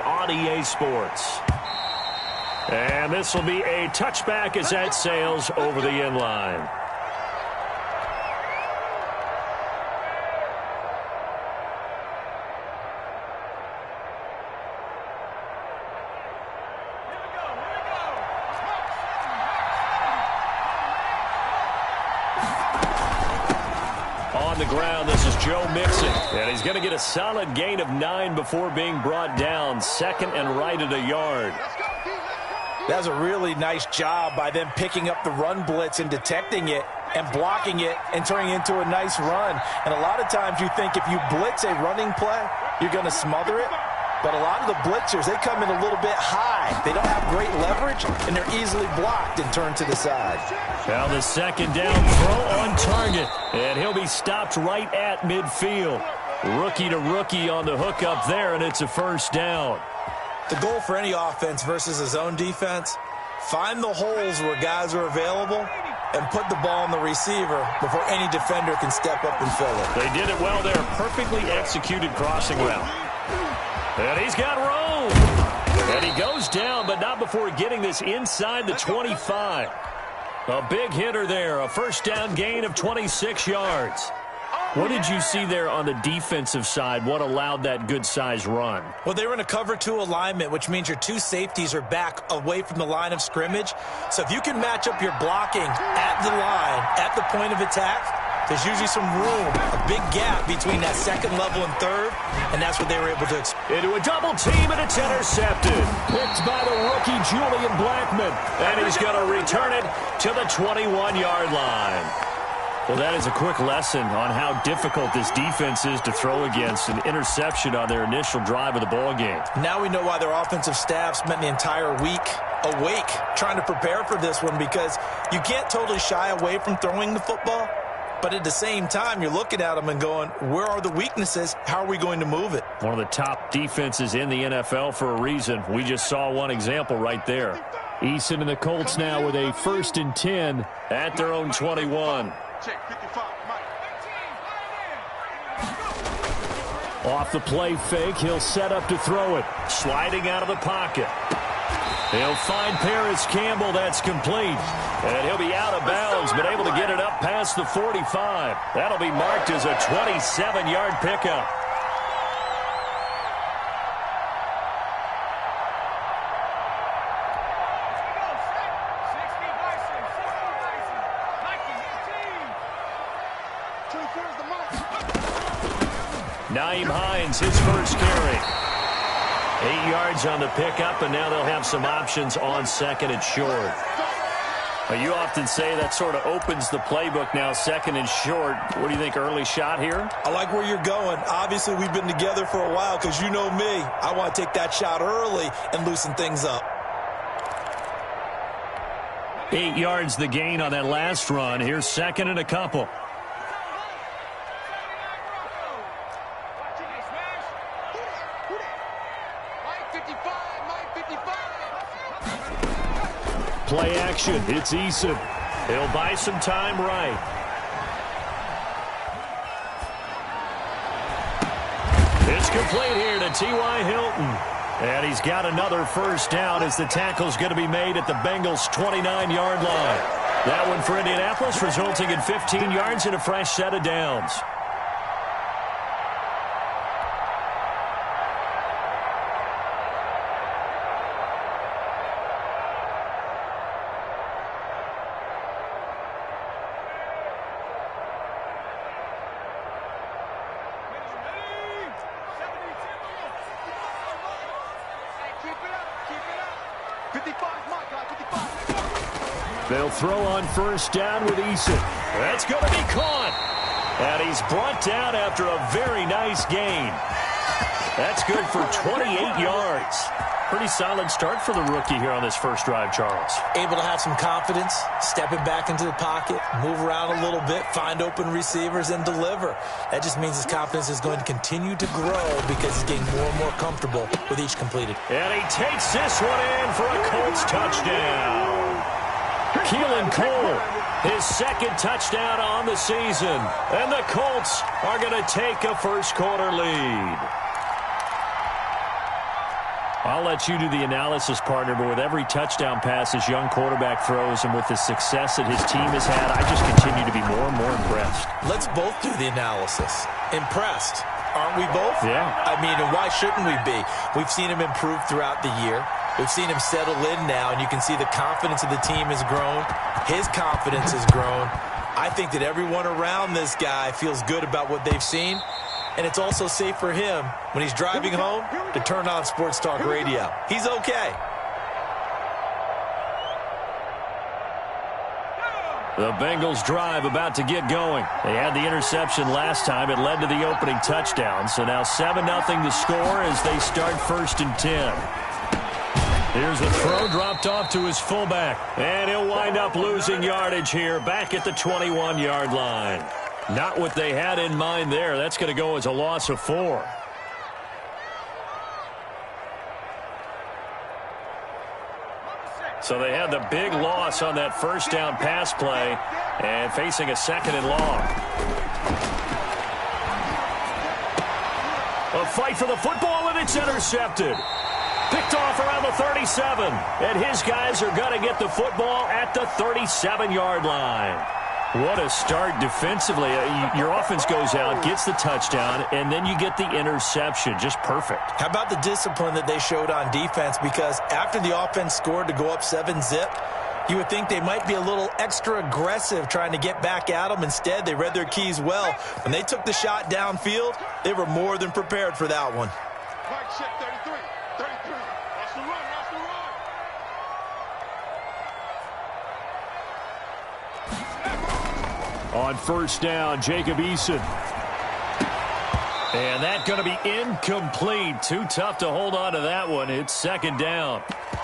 On EA Sports. And this will be a touchback as that sails over the end line. On the ground, this is Joe Mixon. And he's going to get a solid gain of 9 before being brought down. Second and right at a yard. That was a really nice job by them picking up the run blitz and detecting it and blocking it and turning it into a nice run. And a lot of times you think if you blitz a running play, you're going to smother it. But a lot of the blitzers, they come in a little bit high. They don't have great leverage, and they're easily blocked and turned to the side. Now the second down throw on target. And he'll be stopped right at midfield. Rookie to rookie on the hook up there, and it's a first down. The goal for any offense versus his own defense, find the holes where guys are available and put the ball on the receiver before any defender can step up and fill it. They did it well there. Perfectly executed crossing route. And he's got room. And he goes down, but not before getting this inside the 25. A big hitter there. A first down gain of 26 yards. What did you see there on the defensive side? What allowed that good-sized run? Well, they were in a cover 2 alignment, which means your 2 safeties are back away from the line of scrimmage. So if you can match up your blocking at the line, at the point of attack, there's usually some room, a big gap between that second level and third, and that's what they were able to exploit. Into a double team, and it's intercepted. Picked by the rookie Julian Blackmon, and he's going to return it to the 21-yard line. Well, that is a quick lesson on how difficult this defense is to throw against. An interception on their initial drive of the ball game. Now we know why their offensive staff spent the entire week awake trying to prepare for this one, because you can't totally shy away from throwing the football. But at the same time, you're looking at them and going, where are the weaknesses? How are we going to move it? One of the top defenses in the NFL for a reason. We just saw one example right there. Eason and the Colts now with a 1st and 10 at their own 21. Off the play fake, he'll set up to throw it. Sliding out of the pocket. He'll find Paris Campbell. That's complete. And he'll be out of bounds, but able to get it up past the 45. That'll be marked as a 27-yard pickup. Nyheim Hines, his first carry. 8 yards on the pickup, and now they'll have some options on second and short. You often say that sort of opens the playbook now, second and short. What do you think, early shot here? I like where you're going. Obviously, we've been together for a while because you know me. I want to take that shot early and loosen things up. 8 yards the gain on that last run. Here's second and a couple. Play action. It's Eason. He'll buy some time right. It's complete here to T.Y. Hilton. And he's got another first down as the tackle's going to be made at the Bengals' 29-yard line. That one for Indianapolis, resulting in 15 yards and a fresh set of downs. They'll throw on first down with Eason. That's going to be caught. And he's brought down after a very nice gain. That's good for 28 yards. Pretty solid start for the rookie here on this first drive, Charles. Able to have some confidence, stepping back into the pocket, move around a little bit, find open receivers, and deliver. That just means his confidence is going to continue to grow because he's getting more and more comfortable with each completed. And he takes this one in for a Colts touchdown. Keelan Cole, his second touchdown on the season. And the Colts are going to take a first quarter lead. I'll let you do the analysis, partner, but with every touchdown pass this young quarterback throws and with the success that his team has had, I just continue to be more and more impressed. Let's both do the analysis. Impressed. Aren't we both? Yeah. I mean, and why shouldn't we be? We've seen him improve throughout the year. We've seen him settle in now, and you can see the confidence of the team has grown. His confidence has grown. I think that everyone around this guy feels good about what they've seen. And it's also safe for him when he's driving home to turn on Sports Talk Radio. He's okay. The Bengals drive about to get going. They had the interception last time. It led to the opening touchdown. So now 7-0 the score as they start 1st and 10. Here's a throw dropped off to his fullback. And he'll wind up losing yardage here back at the 21-yard line. Not what they had in mind there. That's going to go as a loss of 4. So they had the big loss on that first down pass play and facing a 2nd and long. A fight for the football, and it's intercepted. Picked off around the 37, and his guys are going to get the football at the 37-yard line. What a start defensively. Your offense goes out, gets the touchdown, and then you get the interception. Just perfect. How about the discipline that they showed on defense? Because after the offense scored to go up 7-zip, you would think they might be a little extra aggressive trying to get back at them. Instead, they read their keys well. When they took the shot downfield, they were more than prepared for that one. Mike, check 33. 33. That's the run. That's the run. On 1st down, Jacob Eason. And that's going to be incomplete. Too tough to hold on to that one. It's 2nd down.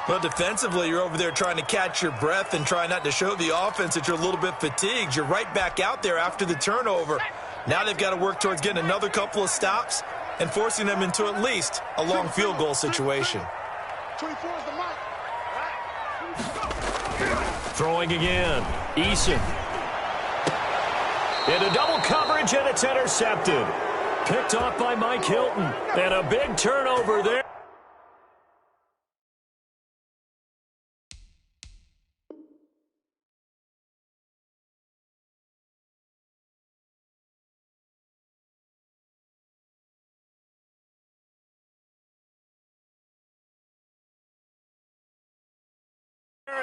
Well, defensively, you're over there trying to catch your breath and try not to show the offense that you're a little bit fatigued. You're right back out there after the turnover. Now they've got to work towards getting another couple of stops and forcing them into at least a long field goal situation. 24 is the mark. Throwing again. Eason. Into double coverage, and it's intercepted. Picked off by Mike Hilton. And a big turnover there.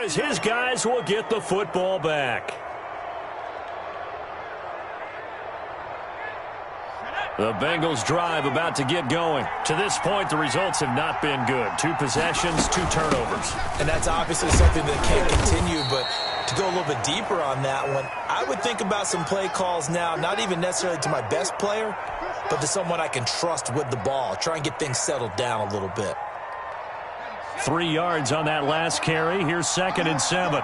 As his guys will get the football back. The Bengals drive about to get going. To this point, the results have not been good. 2 possessions, 2 turnovers. And that's obviously something that can't continue, but to go a little bit deeper on that one, I would think about some play calls now, not even necessarily to my best player, but to someone I can trust with the ball. Try and get things settled down a little bit. 3 yards on that last carry. Here's 2nd and 7.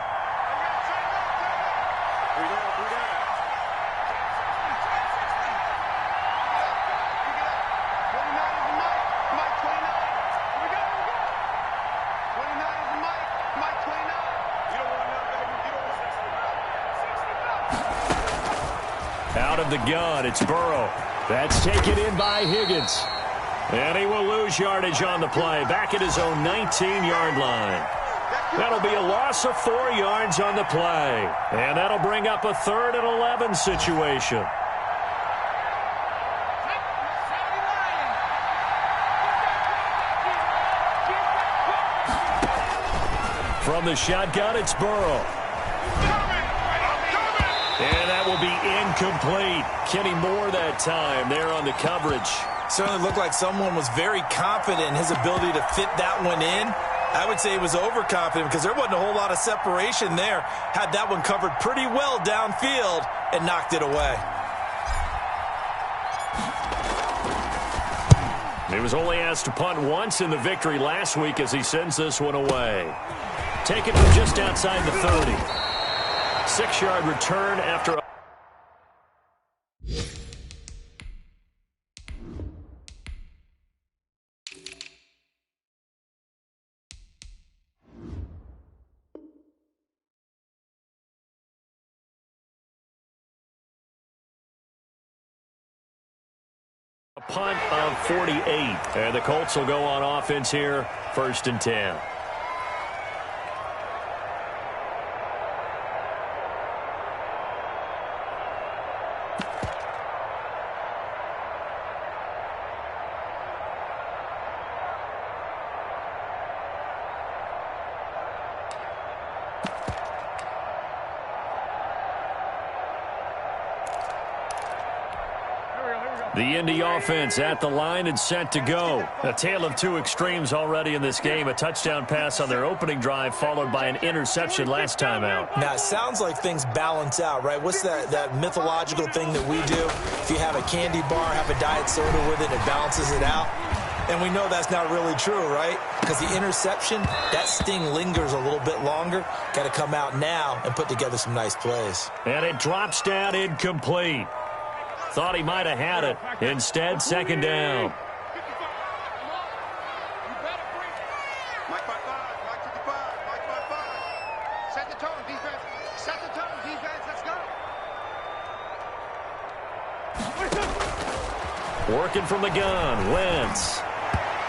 Out of the gun, it's Burrow. That's taken in by Higgins. And he will lose yardage on the play, back at his own 19-yard line. That'll be a loss of 4 yards on the play. And that'll bring up a 3rd and 11 situation. From the shotgun, it's Burrow. And that will be incomplete. Kenny Moore that time there on the coverage. Certainly looked like someone was very confident in his ability to fit that one in. I would say he was overconfident because there wasn't a whole lot of separation there. Had that one covered pretty well downfield and knocked it away. He was only asked to punt once in the victory last week as he sends this one away. Taken from just outside the 30. 6-yard return after A punt of 48. And the Colts will go on offense here, 1st and 10. The Indy offense at the line and set to go. A tale of two extremes already in this game. A touchdown pass on their opening drive followed by an interception last time out. Now, it sounds like things balance out, right? What's that mythological thing that we do? If you have a candy bar, have a diet soda with it, it balances it out. And we know that's not really true, right? Because the interception, that sting lingers a little bit longer. Got to come out now and put together some nice plays. And it drops down incomplete. Thought he might have had it. Instead, 2nd down. Mike 5-5, Mike 55, Mike 5-5. Set the tone, defense. Set the tone, defense. Let's go. Working from the gun, Wentz.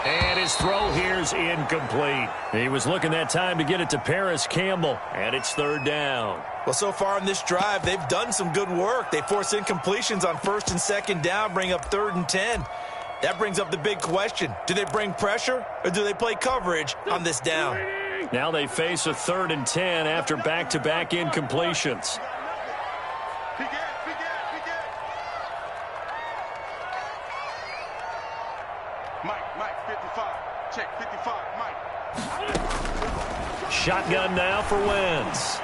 And his throw here's incomplete. He was looking that time to get it to Paris Campbell, and it's 3rd down. Well, so far in this drive, they've done some good work. They force incompletions on 1st and 2nd down, bring up 3rd and 10. That brings up the big question. Do they bring pressure, or do they play coverage on this down? Now they face a 3rd and 10 after back-to-back incompletions. Mike 55. Check 55, Mike. Shotgun now for Wentz.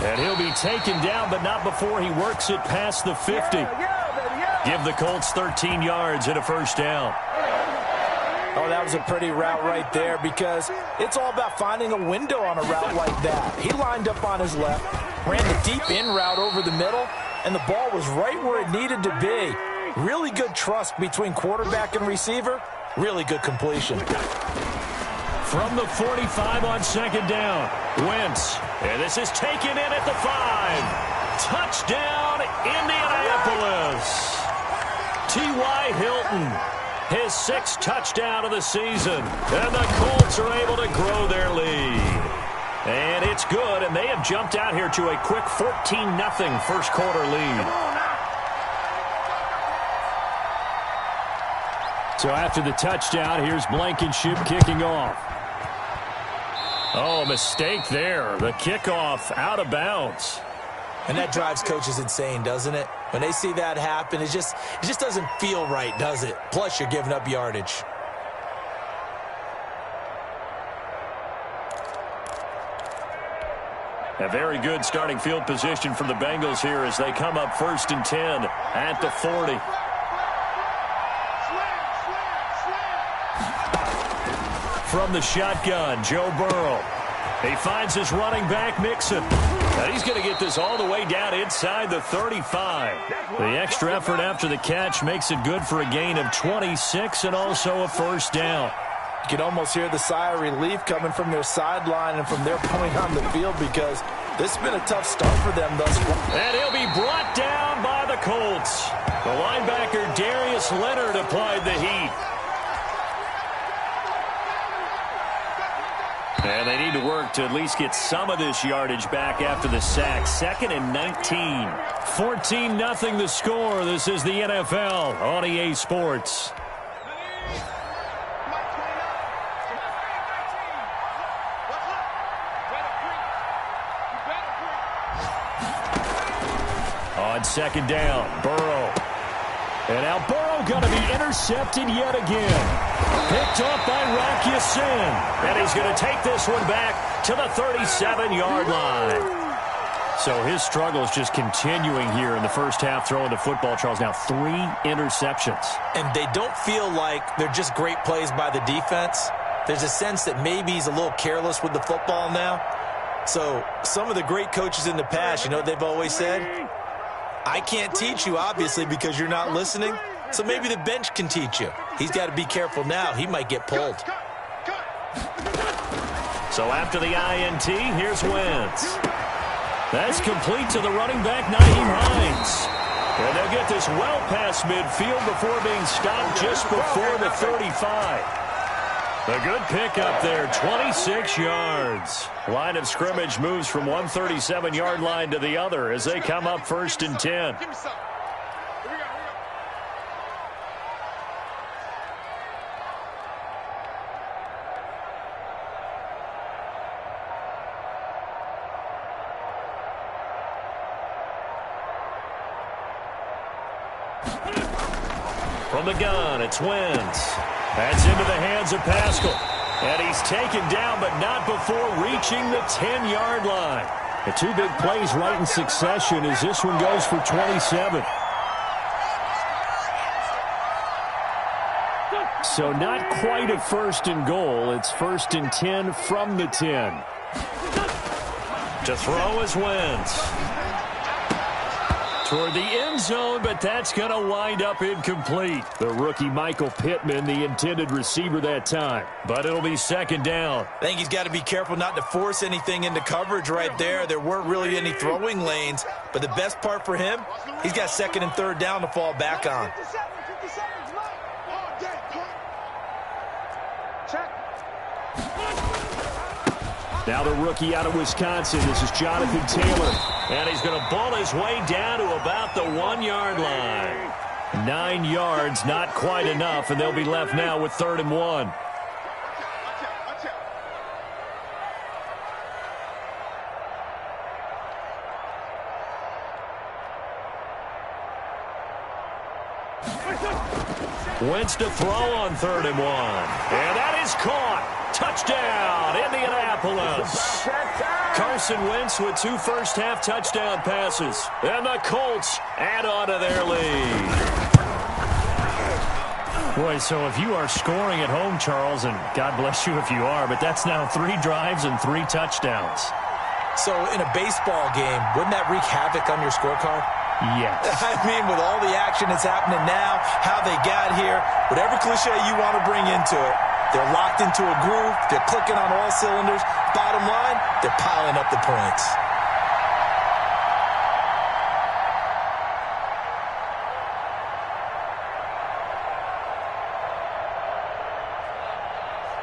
And he'll be taken down, but not before he works it past the 50. Give the Colts 13 yards and a 1st down. Oh, that was a pretty route right there because it's all about finding a window on a route like that. He lined up on his left, ran the deep in route over the middle, and the ball was right where it needed to be. Really good trust between quarterback and receiver. Really good completion. From the 45 on 2nd down, Wentz. And this is taken in at the 5. Touchdown, Indianapolis. T.Y. Hilton, his 6th touchdown of the season. And the Colts are able to grow their lead. And it's good, and they have jumped out here to a quick 14-0 first quarter lead. So after the touchdown, here's Blankenship kicking off. Oh, a mistake there. The kickoff out of bounds. And that drives coaches insane, doesn't it? When they see that happen, it just doesn't feel right, does it? Plus, you're giving up yardage. A very good starting field position for the Bengals here as they come up 1st and 10 at the 40. From the shotgun, Joe Burrow. He finds his running back, Mixon. And he's going to get this all the way down inside the 35. The extra effort after the catch makes it good for a gain of 26 and also a 1st down. You can almost hear the sigh of relief coming from their sideline and from their point on the field because this has been a tough start for them thus far. And he'll be brought down by the Colts. The linebacker, Darius Leonard, applied the heat. And they need to work to at least get some of this yardage back after the sack. 2nd and 19. 14-0 the score. This is the NFL on EA Sports. On 2nd down, Burrow. And now Burrow going to be intercepted yet again. Picked up by Rock Ya-Sin. And he's going to take this one back to the 37-yard line. So his struggle is just continuing here in the first half throwing the football, Charles. Now 3 interceptions. And they don't feel like they're just great plays by the defense. There's a sense that maybe he's a little careless with the football now. So some of the great coaches in the past, you know what they've always said? I can't teach you, obviously, because you're not listening. So maybe the bench can teach you. He's got to be careful now. He might get pulled. So after the INT, here's Wentz. That's complete to the running back, Nyheim Hines. And they'll get this well past midfield before being stopped just before the 35. A good pickup there, 26 yards. Line of scrimmage moves from one 37-yard line to the other as they come up 1st and 10. From the gun, it's Wentz. That's into the hands of Pascal. And he's taken down, but not before reaching the 10-yard line. The two big plays right in succession as this one goes for 27. So not quite a 1st and goal. It's 1st and 10 from the 10. To throw is Wentz. Toward the end zone, but that's going to wind up incomplete. The rookie Michael Pittman, the intended receiver that time. But it'll be 2nd down. I think he's got to be careful not to force anything into coverage right there. There weren't really any throwing lanes. But the best part for him, he's got 2nd and 3rd down to fall back on. Now the rookie out of Wisconsin. This is Jonathan Taylor. And he's going to ball his way down to about the 1-yard line. 9 yards, not quite enough, and they'll be left now with 3rd and 1. Wentz to throw on 3rd and 1. And that is caught. Touchdown, Indianapolis. Carson Wentz with 2 first-half touchdown passes. And the Colts add on to their lead. Boy, so if you are scoring at home, Charles, and God bless you if you are, but that's now 3 drives and 3 touchdowns. So in a baseball game, wouldn't that wreak havoc on your scorecard? Yes. I mean, with all the action that's happening now, how they got here, whatever cliche you want to bring into it, they're locked into a groove. They're clicking on all cylinders. Bottom line, they're piling up the points.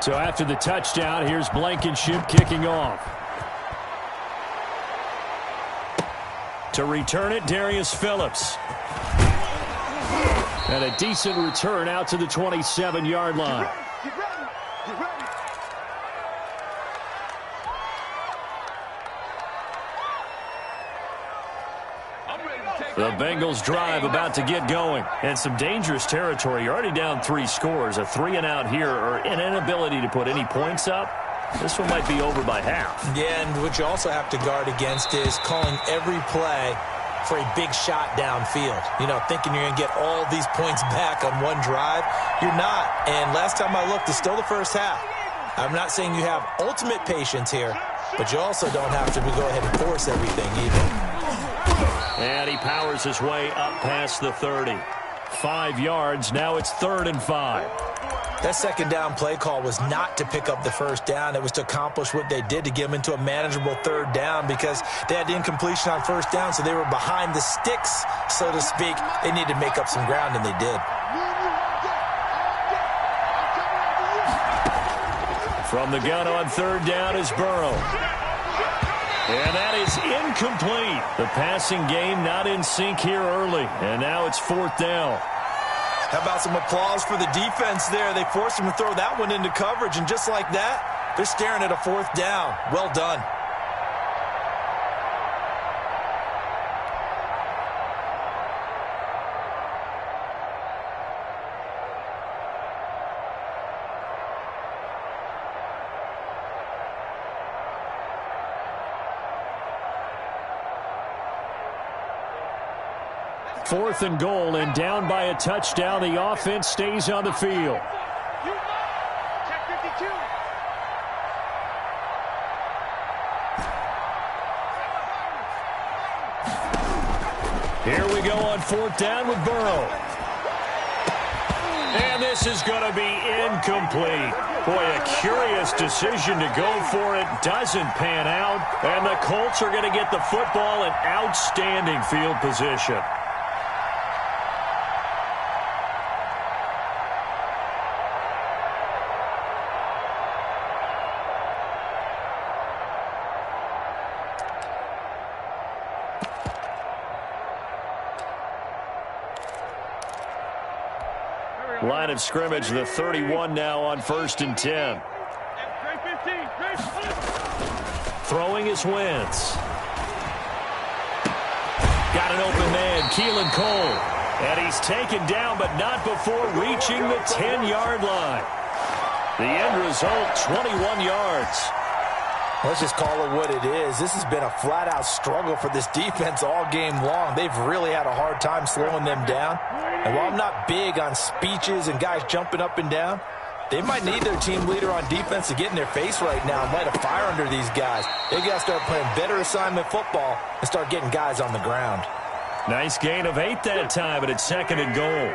So after the touchdown, here's Blankenship kicking off. To return it, Darius Phillips. And a decent return out to the 27-yard line. The Bengals drive about to get going. And some dangerous territory. You're already down 3 scores. A 3-and-out here, or an inability to put any points up. This one might be over by half. Yeah, and what you also have to guard against is calling every play for a big shot downfield. You know, thinking you're going to get all these points back on one drive. You're not. And last time I looked, it's still the first half. I'm not saying you have ultimate patience here, but you also don't have to go ahead and force everything either. And he powers his way up past the 30. 5 yards. Now it's 3rd and 5. That 2nd down play call was not to pick up the 1st down. It was to accomplish what they did, to get them into a manageable 3rd down, because they had incompletion on 1st down, so they were behind the sticks, so to speak. They needed to make up some ground, and they did. From the gun on 3rd down is Burrow. And that is incomplete. The passing game not in sync here early, and now it's 4th down. How about some applause for the defense there? They forced him to throw that one into coverage, and just like that, they're staring at a 4th down. Well done. Fourth and goal, and down by a touchdown. The offense stays on the field. Here we go on 4th down with Burrow. And this is going to be incomplete. Boy, a curious decision to go for it. Doesn't pan out. And the Colts are going to get the football in outstanding field position. Line of scrimmage, the 31 now on 1st and 10. Throwing is Wentz. Got an open man, Keelan Cole. And he's taken down, but not before reaching the 10-yard line. The end result, 21 yards. Let's just call it what it is. This has been a flat-out struggle for this defense all game long. They've really had a hard time slowing them down. And while I'm not big on speeches and guys jumping up and down, they might need their team leader on defense to get in their face right now and light a fire under these guys. They've got to start playing better assignment football and start getting guys on the ground. Nice gain of 8 that time, but it's 2nd and goal.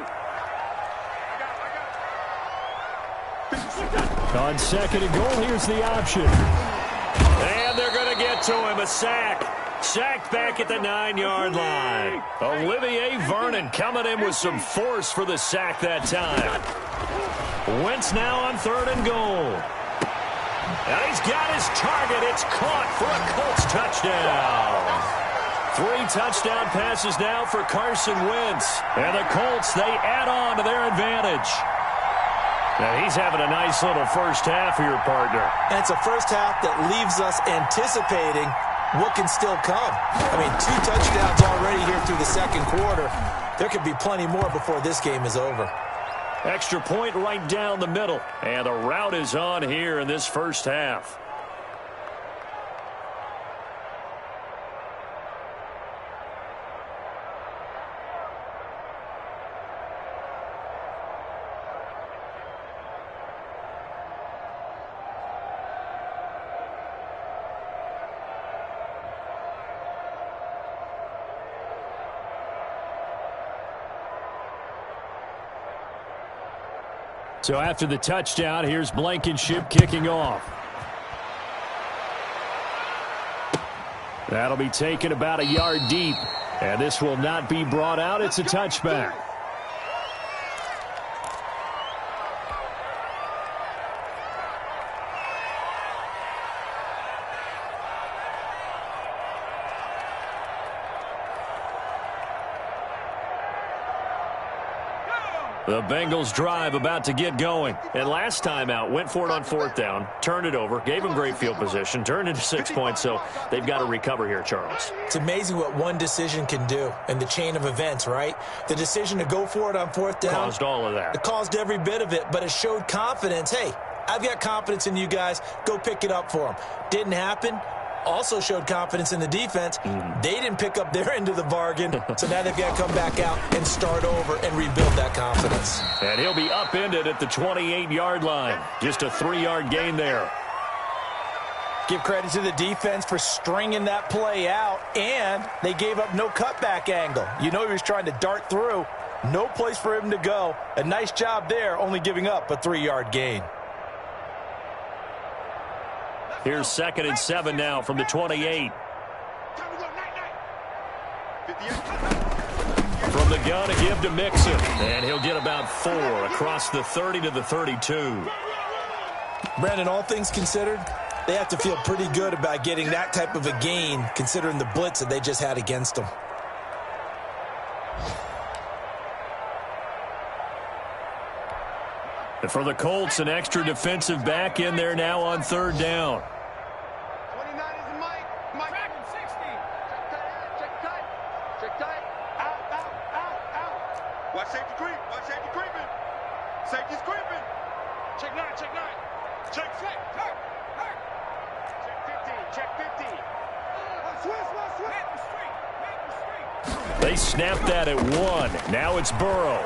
On 2nd and goal, here's the option. And they're going to get to him, a sack. Sacked back at the 9-yard line. Olivier Vernon coming in with some force for the sack that time. Wentz now on 3rd and goal. And he's got his target. It's caught for a Colts touchdown. 3 touchdown passes now for Carson Wentz. And the Colts, they add on to their advantage. Now he's having a nice little first half here, partner. And it's a first half that leaves us anticipating what can still come. I mean, 2 touchdowns already here through the 2nd quarter. There could be plenty more before this game is over. Extra point right down the middle. And the route is on here in this first half. So after the touchdown, here's Blankenship kicking off. That'll be taken about a yard deep. And this will not be brought out. It's a touchback. The Bengals drive about to get going. And last time out, went for it on 4th down, turned it over, gave them great field position, turned into 6 points, so they've got to recover here, Charles. It's amazing what one decision can do in the chain of events, right? The decision to go for it on 4th down. Caused all of that. It caused every bit of it, but it showed confidence. Hey, I've got confidence in you guys. Go pick it up for them. Didn't happen. Also showed confidence in the defense. They didn't pick up their end of the bargain, so now they've got to come back out and start over and rebuild that confidence. And he'll be upended at the 28-yard line. Just a 3-yard gain there. Give credit to the defense for stringing that play out, and they gave up no cutback angle. You know he was trying to dart through. No place for him to go. A nice job there, only giving up a 3-yard gain. Here's 2nd and 7 now from the 28. From the gun, a give to Mixon. And he'll get about 4 across the 30 to the 32. Brandon, all things considered, they have to feel pretty good about getting that type of a gain, considering the blitz that they just had against them. And for the Colts, an extra defensive back in there now on 3rd down. 29 is the Mike. Mike. 60. Check tight. Check tight. Out. Watch safety creep. Watch safety creeping. Safety's creeping. Check 9. Check flick. Check 15. Swiss. They snapped that at 1. Now it's Burrow.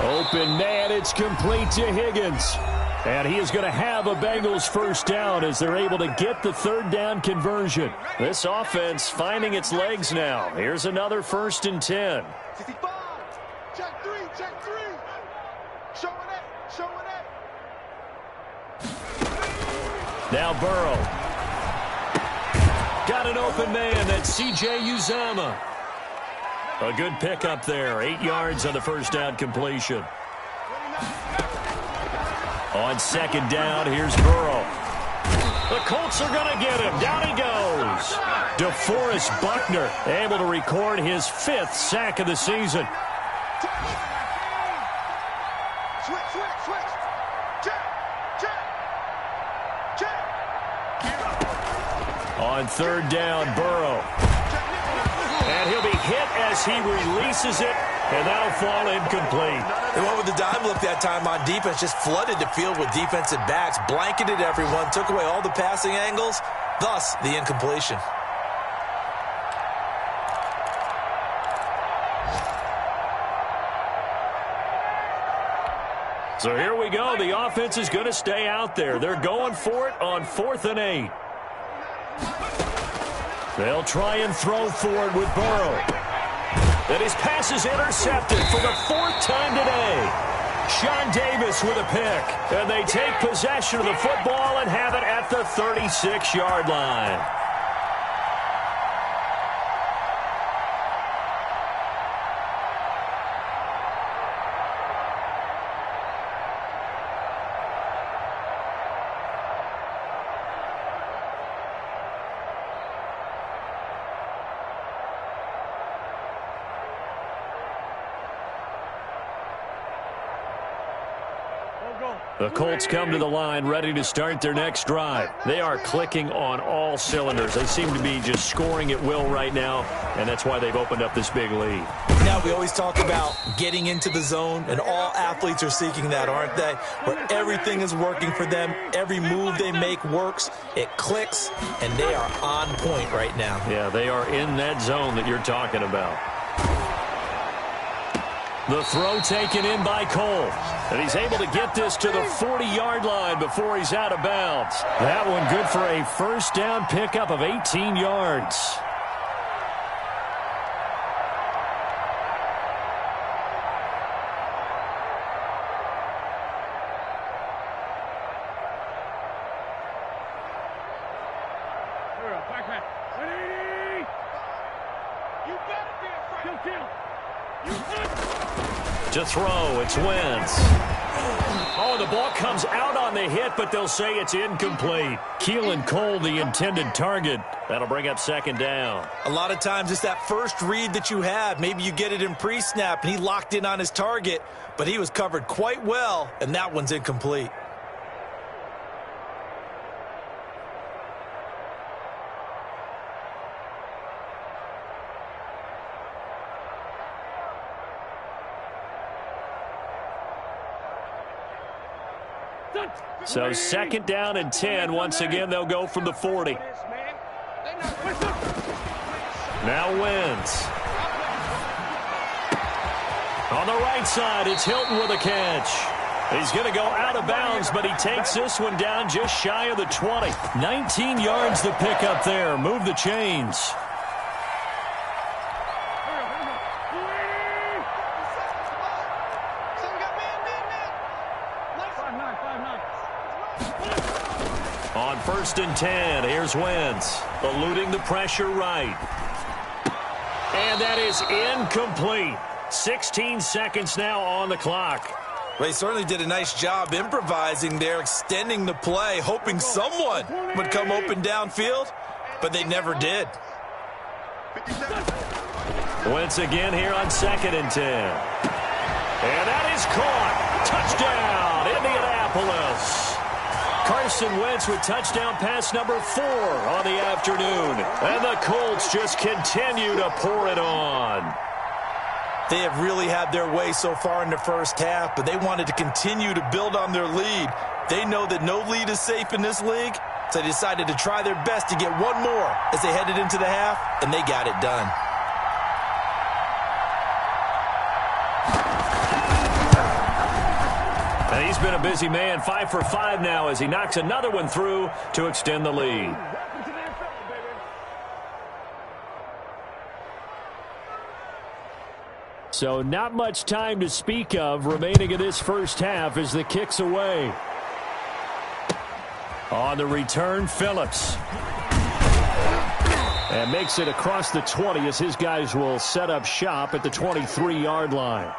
Open man, it's complete to Higgins. And he is going to have a Bengals first down as they're able to get the 3rd down conversion. This offense finding its legs now. Here's another 1st and 10. 65. Check 3. Showing it. Now Burrow. Got an open man. That's C.J. Uzomah. A good pickup there. 8 yards on the first down completion. On 2nd down, here's Burrow. The Colts are going to get him. Down he goes. DeForest Buckner able to record his 5th sack of the season. Switch, switch, switch. Check, check, check. On third down, Burrow. And he'll be hit as he releases it, and that'll fall incomplete. They went with the dime look that time on defense, just flooded the field with defensive backs, blanketed everyone, took away all the passing angles, thus the incompletion. So here we go. The offense is going to stay out there. They're going for it on 4th and 8. They'll try and throw for it with Burrow. And his pass is intercepted for the 4th time today. Sean Davis with a pick. And they take possession of the football and have it at the 36-yard line. The Colts come to the line ready to start their next drive. They are clicking on all cylinders. They seem to be just scoring at will right now, and that's why they've opened up this big lead. Now, we always talk about getting into the zone, and all athletes are seeking that, aren't they? Where everything is working for them, every move they make works, it clicks, and they are on point right now. Yeah, they are in that zone that you're talking about. The throw taken in by Cole. And he's able to get this to the 40-yard line before he's out of bounds. That one good for a first down pickup of 18 yards. To throw, it's Wentz. Oh, the ball comes out on the hit, but they'll say it's incomplete. Keelan Cole, the intended target. That'll bring up 2nd down. A lot of times it's that first read that you have. Maybe you get it in pre-snap, and he locked in on his target, but he was covered quite well, and that one's incomplete. So 2nd down and 10. Once again, they'll go from the 40. Now Wentz. On the right side, it's Hilton with a catch. He's going to go out of bounds, but he takes this one down just shy of the 20. 19 yards to pick up there. Move the chains. On 1st and 10, here's Wentz, eluding the pressure right. And that is incomplete. 16 seconds now on the clock. They certainly did a nice job improvising there, extending the play, hoping someone would come open downfield, but they never did. Wentz again here on 2nd and 10. And that is caught. Touchdown, Indianapolis. Carson Wentz with touchdown pass number 4 on the afternoon. And the Colts just continue to pour it on. They have really had their way so far in the first half, but they wanted to continue to build on their lead. They know that no lead is safe in this league, so they decided to try their best to get one more as they headed into the half, and they got it done. And he's been a busy man, 5 for 5 now as he knocks another one through to extend the lead. So not much time to speak of remaining in this first half as the kick's away. On the return, Phillips. And makes it across the 20 as his guys will set up shop at the 23-yard line.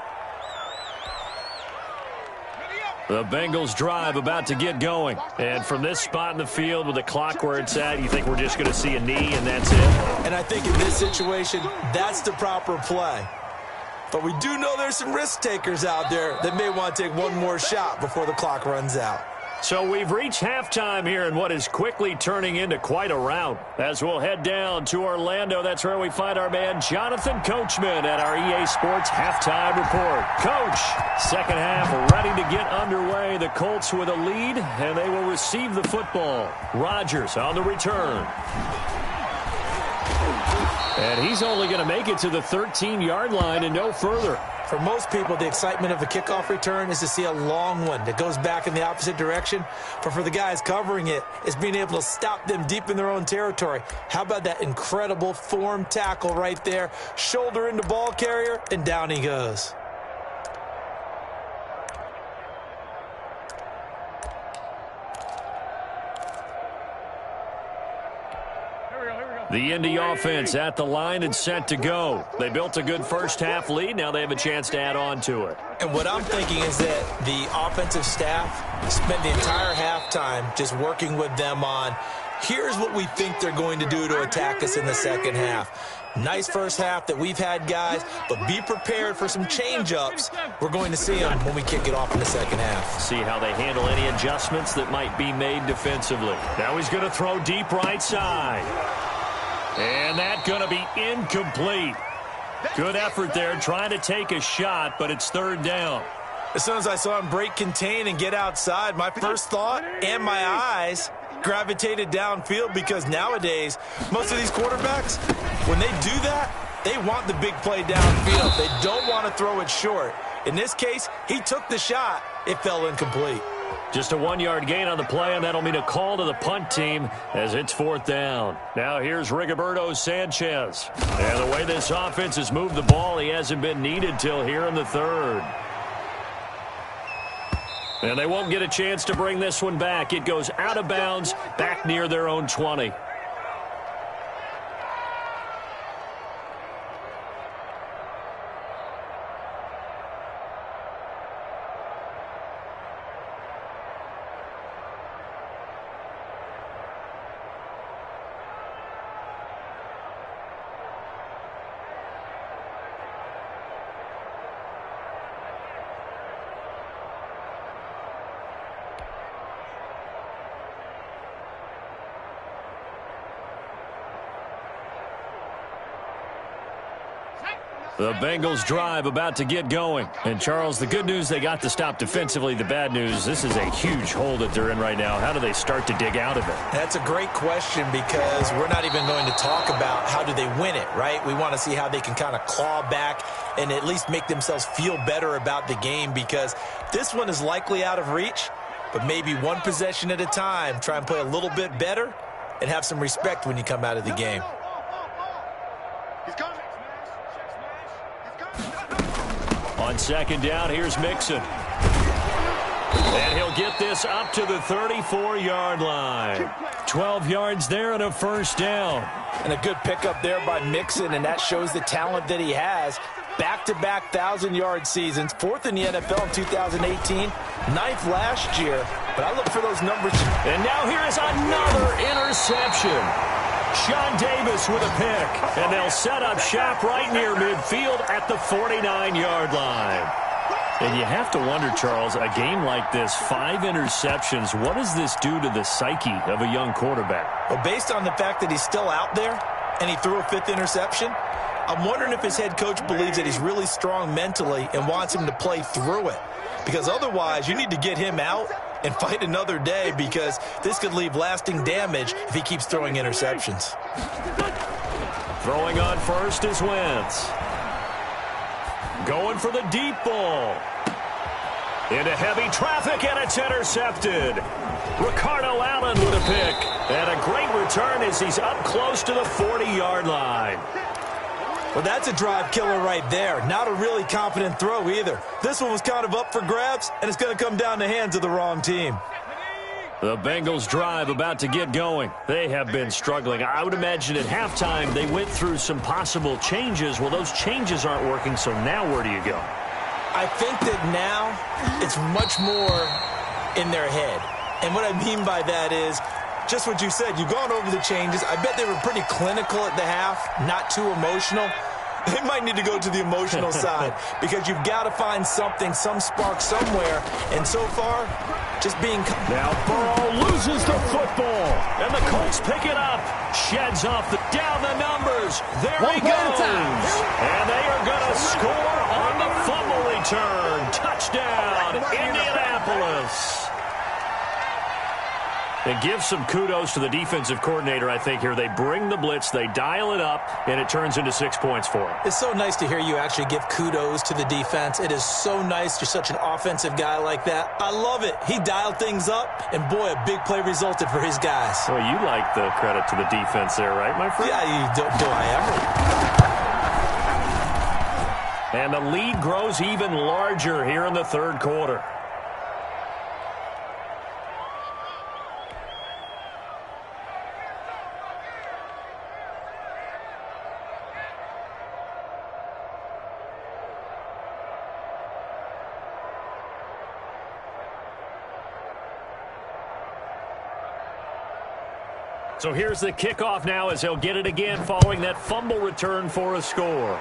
The Bengals drive about to get going. And from this spot in the field with the clock where it's at, you think we're just going to see a knee and that's it? And I think in this situation, that's the proper play. But we do know there's some risk takers out there that may want to take one more shot before the clock runs out. So we've reached halftime here in what is quickly turning into quite a rout. As we'll head down to Orlando, that's where we find our man Jonathan Coachman at our EA Sports Halftime Report. Coach, second half ready to get underway. The Colts with a lead, and they will receive the football. Rodgers on the return. And he's only going to make it to the 13-yard line and no further. For most people, the excitement of a kickoff return is to see a long one that goes back in the opposite direction. But for the guys covering it, it's being able to stop them deep in their own territory. How about that incredible form tackle right there? Shoulder into ball carrier, and down he goes. The Indy offense at the line and set to go. They built a good first-half lead. Now they have a chance to add on to it. And what I'm thinking is that the offensive staff spent the entire halftime just working with them on, here's what we think they're going to do to attack us in the second half. Nice first half that we've had, guys, but be prepared for some change-ups. We're going to see them when we kick it off in the second half. See how they handle any adjustments that might be made defensively. Now he's going to throw deep right side. And that's going to be incomplete. Good effort there trying to take a shot, but it's third down. As soon as I saw him break contain and get outside, my first thought and my eyes gravitated downfield, because nowadays, most of these quarterbacks, when they do that, they want the big play downfield. They don't want to throw it short. In this case, he took the shot. It fell incomplete. Just a 1-yard gain on the play, and that'll mean a call to the punt team as it's fourth down. Now here's Rigoberto Sanchez. And the way this offense has moved the ball, he hasn't been needed till here in the third. And they won't get a chance to bring this one back. It goes out of bounds, back near their own 20. The Bengals drive about to get going. And, Charles, the good news, they got to stop defensively. The bad news, this is a huge hole that they're in right now. How do they start to dig out of it? That's a great question, because we're not even going to talk about how do they win it, right? We want to see how they can kind of claw back and at least make themselves feel better about the game, because this one is likely out of reach, but maybe one possession at a time. Try and play a little bit better and have some respect when you come out of the game. On second down, here's Mixon. And he'll get this up to the 34-yard line. 12 yards there and a first down. And a good pickup there by Mixon, and that shows the talent that he has. Back-to-back 1,000-yard seasons, fourth in the NFL in 2018, ninth last year. But I look for those numbers. And now here is another interception. Sean Davis with a pick, and they'll set up shop right near midfield at the 49-yard line. And you have to wonder, Charles, a game like this, 5 interceptions, what does this do to the psyche of a young quarterback? Well, based on the fact that he's still out there and he threw a 5th interception, I'm wondering if his head coach believes that he's really strong mentally and wants him to play through it. Because otherwise, you need to get him out and fight another day, because this could leave lasting damage if he keeps throwing interceptions. Throwing on first is Wentz. Going for the deep ball. Into heavy traffic, and it's intercepted. Ricardo Allen with a pick. And a great return as he's up close to the 40-yard line. Well, that's a drive killer right there. Not a really confident throw either. This one was kind of up for grabs, and it's going to come down the hands of the wrong team. The Bengals drive about to get going. They have been struggling. I would imagine at halftime they went through some possible changes. Well, those changes aren't working, so now where do you go? I think that now it's much more in their head. And what I mean by that is just what you said. You've gone over the changes. I bet they were pretty clinical at the half, not too emotional. They might need to go to the emotional side because you've got to find something, some spark somewhere. And so far, just being... Now Burrow loses the football, and the Colts pick it up. Sheds off down the numbers. There he goes. And they are going to score on the fumble return. Touchdown, Indianapolis. And give some kudos to the defensive coordinator, I think, here. They bring the blitz, they dial it up, and it turns into 6 points for them. It's so nice to hear you actually give kudos to the defense. It is so nice. You're such an offensive guy like that. I love it. He dialed things up, and boy, a big play resulted for his guys. Well, you like the credit to the defense there, right, my friend? Yeah, do I ever? And the lead grows even larger here in the third quarter. So here's the kickoff now as he'll get it again following that fumble return for a score.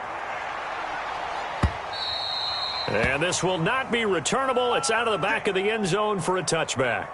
And this will not be returnable. It's out of the back of the end zone for a touchback.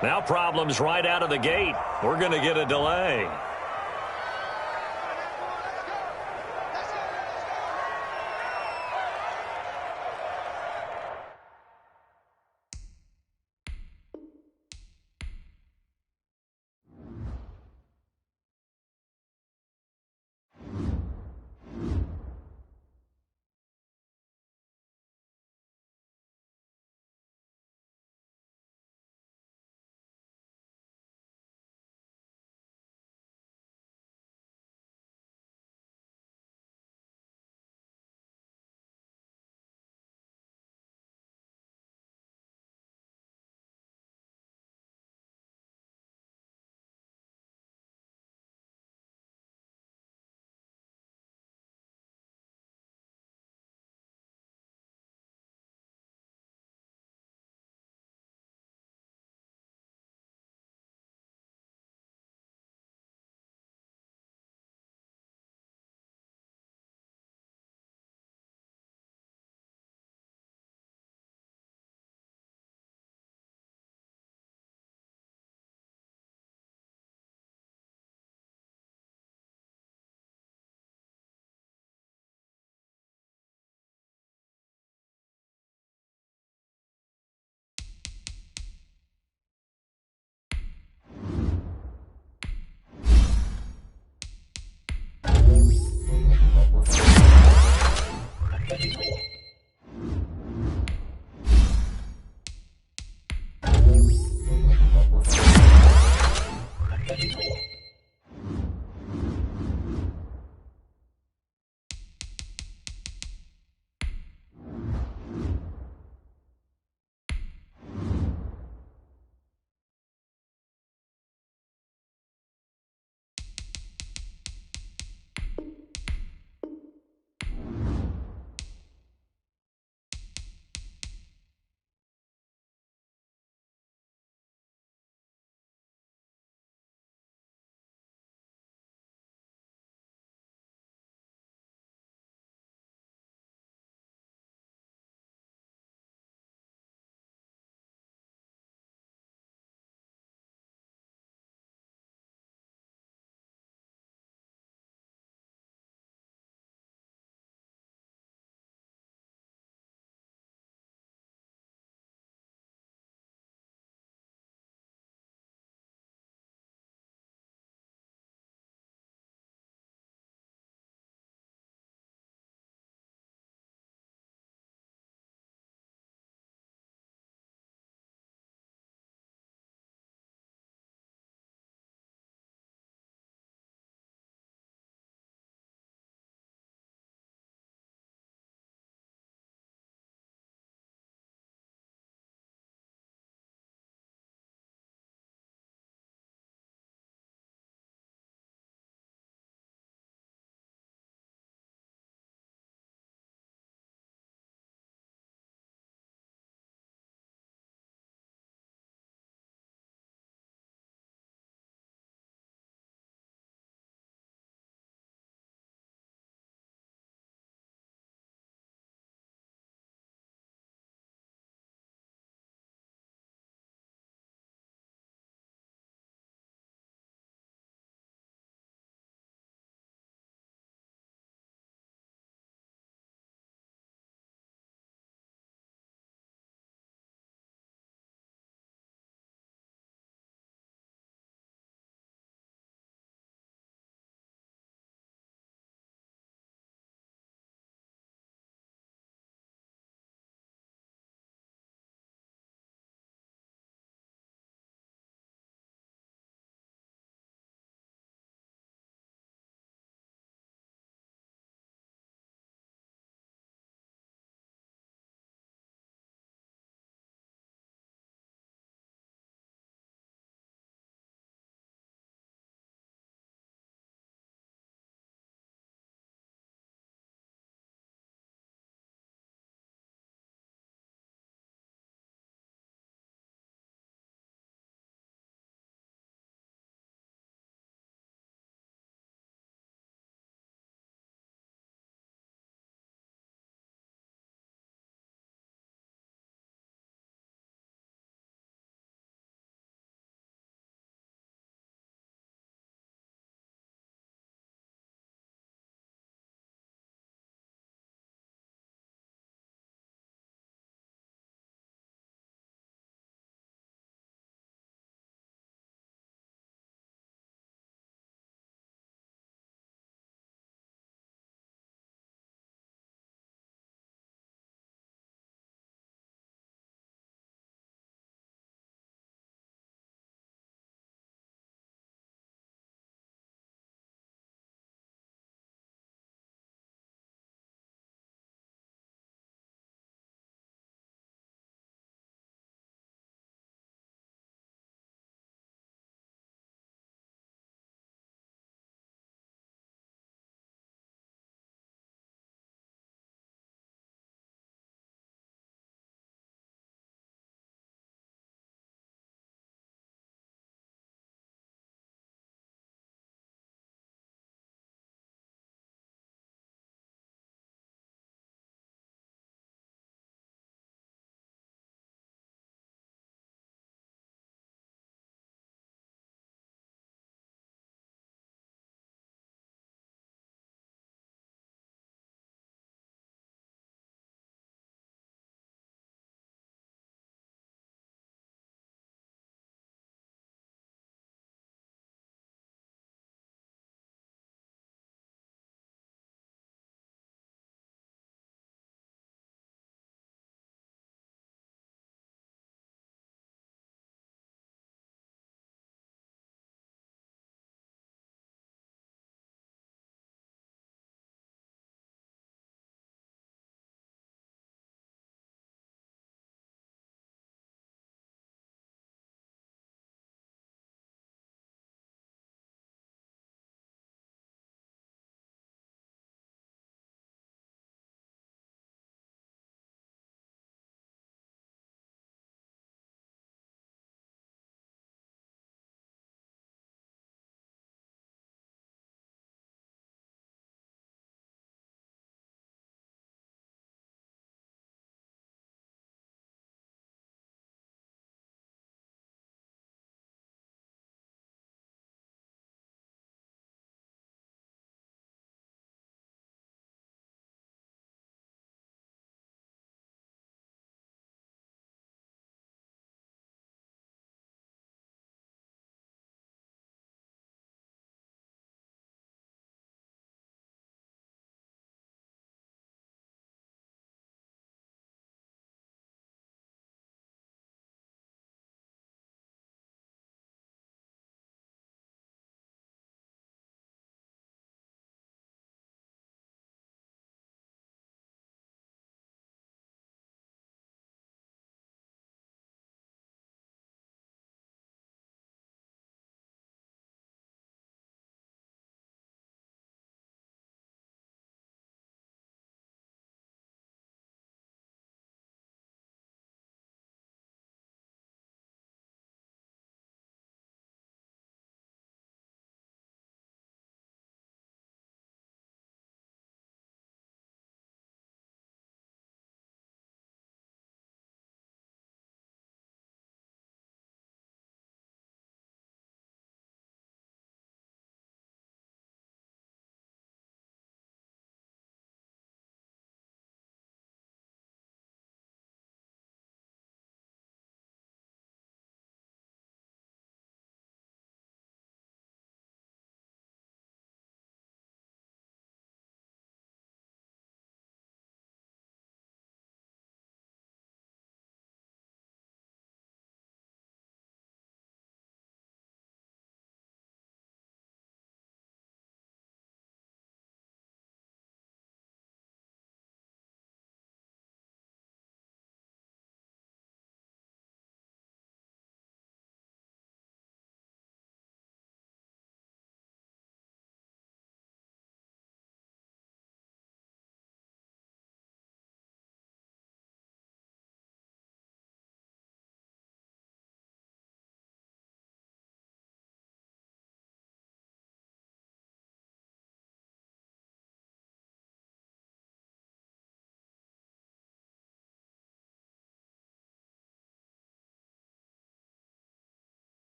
Now problems right out of the gate. We're going to get a delay.